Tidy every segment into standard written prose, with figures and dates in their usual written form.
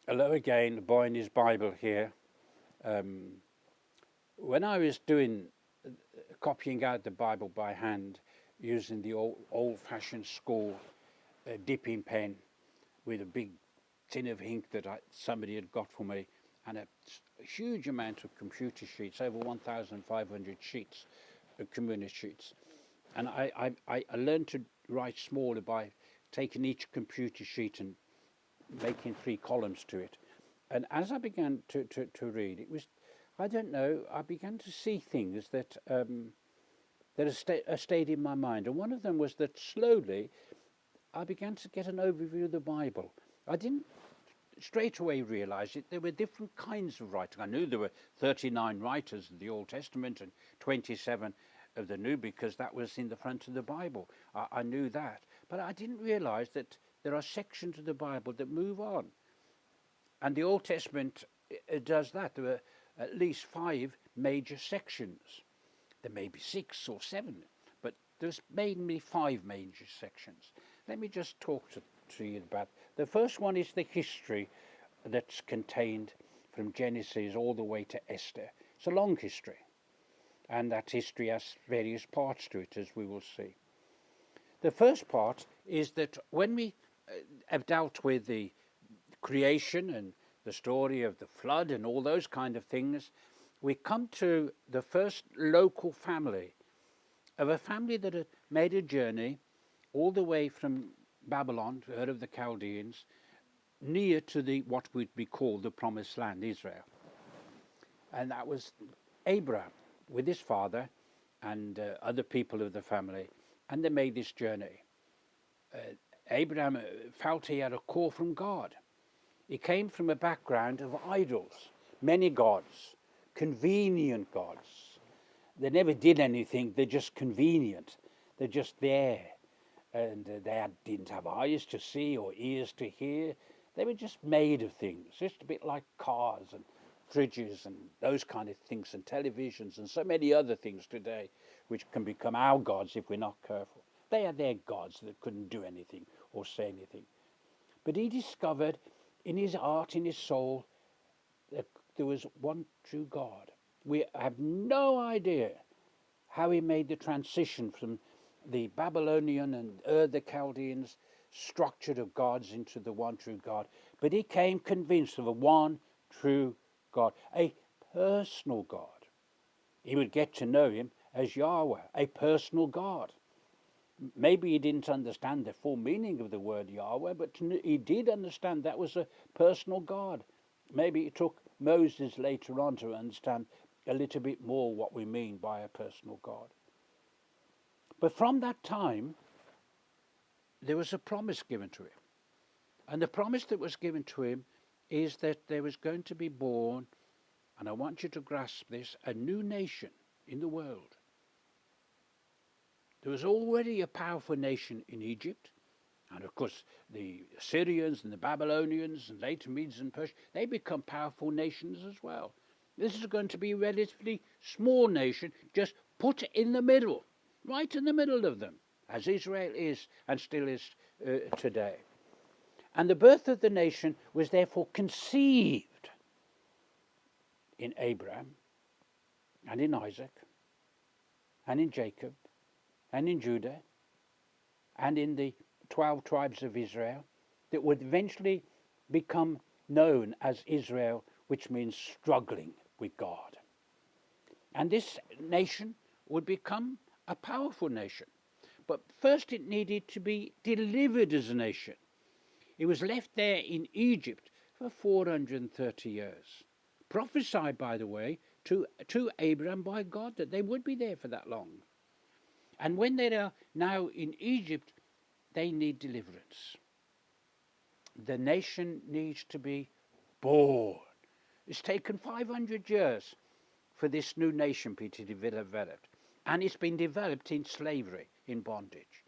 Hello again, Boy in his Bible here. Um, when I was copying out the Bible by hand using the old-fashioned school dipping pen with a big tin of ink that somebody had got for me and a huge amount of computer sheets, over 1,500 sheets, community sheets. And I learned to write smaller by taking each computer sheet and making three columns to it. And as I began to read, it was, I don't know, I began to see things that stayed in my mind. And one of them was that slowly I began to get an overview of the Bible. I didn't straight away realize it. There were different kinds of writing. I knew there were 39 writers of the Old Testament and 27 of the New because that was in the front of the Bible. I knew that. But I didn't realize that there are sections of the Bible that move on. And the Old Testament does that. There are at least 5 major sections. There may be 6 or 7, but there's mainly 5 major sections. Let me just talk to you about. The first one is the history that's contained from Genesis all the way to Esther. It's a long history, and that history has various parts to it, as we will see. The first part is that when we have dealt with the creation and the story of the flood and all those kind of things, we come to the first local family of a family that had made a journey all the way from Babylon, Ur of the Chaldeans, near to the what would be called the Promised Land, Israel. And that was Abraham with his father and other people of the family, and they made this journey. Abraham felt he had a call from God. He came from a background of idols, many gods, convenient gods. They never did anything, they're just convenient. They're just there. And didn't have eyes to see or ears to hear. They were just made of things, just a bit like cars and fridges and those kind of things and televisions and so many other things today which can become our gods if we're not careful. They are their gods that couldn't do anything or say anything. But he discovered in his heart, in his soul, that there was one true God. We have no idea how he made the transition from the Babylonian and the Chaldeans structure of gods into the one true God. But he came convinced of a one true God, a personal God. He would get to know him as Yahweh, a personal God. Maybe he didn't understand the full meaning of the word Yahweh, but he did understand that was a personal God. Maybe it took Moses later on to understand a little bit more what we mean by a personal God. But from that time, there was a promise given to him. And the promise that was given to him is that there was going to be born, and I want you to grasp this, a new nation in the world. There was already a powerful nation in Egypt, and of course the Assyrians and the Babylonians and later Medes and Persians, they become powerful nations as well. This is going to be a relatively small nation, just put in the middle, right in the middle of them, as Israel is and still is today. And the birth of the nation was therefore conceived in Abraham and in Isaac and in Jacob and in Judah and in the 12 tribes of Israel that would eventually become known as Israel, which means struggling with God. And this nation would become a powerful nation. But first it needed to be delivered as a nation. It was left there in Egypt for 430 years. Prophesied, by the way, to Abraham by God that they would be there for that long. And when they are now in Egypt, they need deliverance. The nation needs to be born. It's taken 500 years for this new nation to be developed. And it's been developed in slavery, in bondage.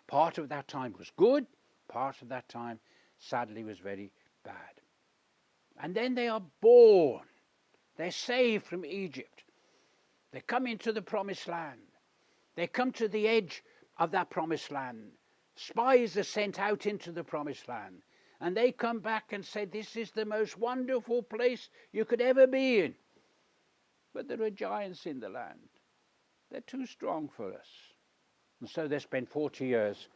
Part of that time was good, part of that time, sadly, was very bad. And then they are born. They're saved from Egypt. They come into the promised land. They come to the edge of that promised land. Spies are sent out into the promised land. and they come back and say, this is the most wonderful place you could ever be in. But there are giants in the land. They're too strong for us. And so they spent 40 years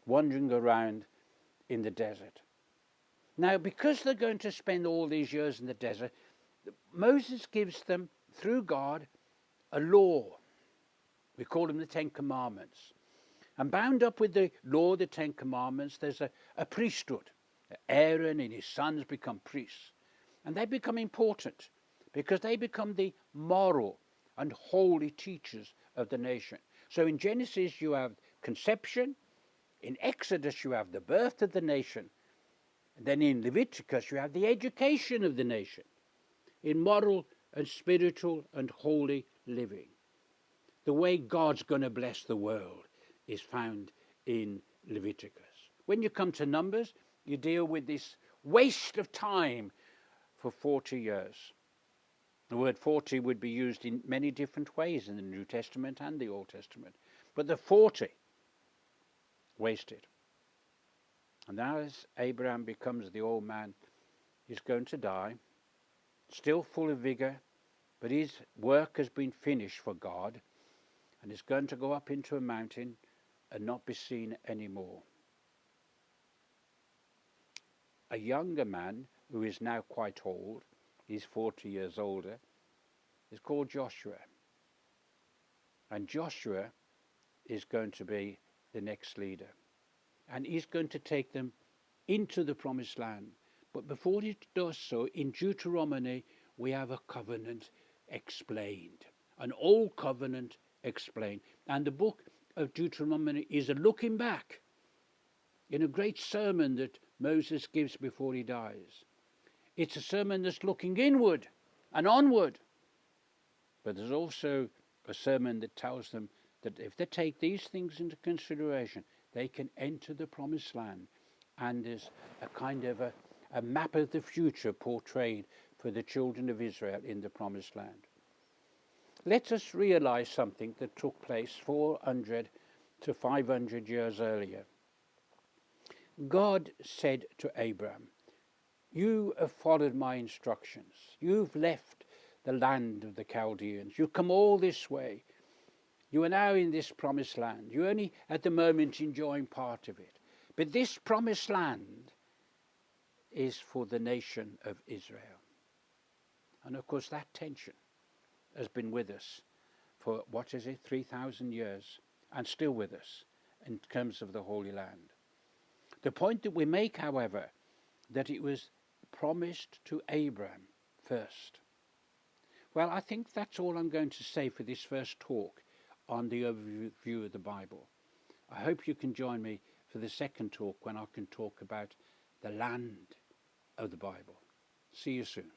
wandering around in the desert. Now, because they're going to spend all these years in the desert, Moses gives them, through God, a law. We call them the Ten Commandments. And bound up with the law, the Ten Commandments, there's a priesthood. Aaron and his sons become priests. And they become important because they become the moral and holy teachers of the nation. So in Genesis you have conception. In Exodus you have the birth of the nation. And then in Leviticus you have the education of the nation in moral and spiritual and holy living. The way God's going to bless the world is found in Leviticus. When you come to Numbers, you deal with this waste of time for 40 years. The word 40 would be used in many different ways in the New Testament and the Old Testament. But the 40, wasted. And now as Abraham becomes the old man, he's going to die, still full of vigor, but his work has been finished for God, and he's going to go up into a mountain and not be seen anymore. A younger man, who is now quite old, he's 40 years older, is called Joshua. And Joshua is going to be the next leader. And he's going to take them into the promised land. But before he does so, in Deuteronomy, we have a covenant explained. An old covenant explained. And the book of Deuteronomy is a looking back in a great sermon that Moses gives before he dies. It's a sermon that's looking inward and onward. But there's also a sermon that tells them that if they take these things into consideration, they can enter the promised land. And there's a kind of a map of the future portrayed for the children of Israel in the promised land. Let us realize something that took place 400 to 500 years earlier. God said to Abraham, you have followed my instructions. You've left the land of the Chaldeans. You've come all this way. You are now in this promised land. You're only at the moment enjoying part of it. But this promised land is for the nation of Israel. And of course that tension has been with us for, 3,000 years, and still with us in terms of the Holy Land. The point that we make, however, that it was promised to Abraham first. Well, I think that's all I'm going to say for this first talk on the overview of the Bible. I hope you can join me for the second talk when I can talk about the land of the Bible. See you soon.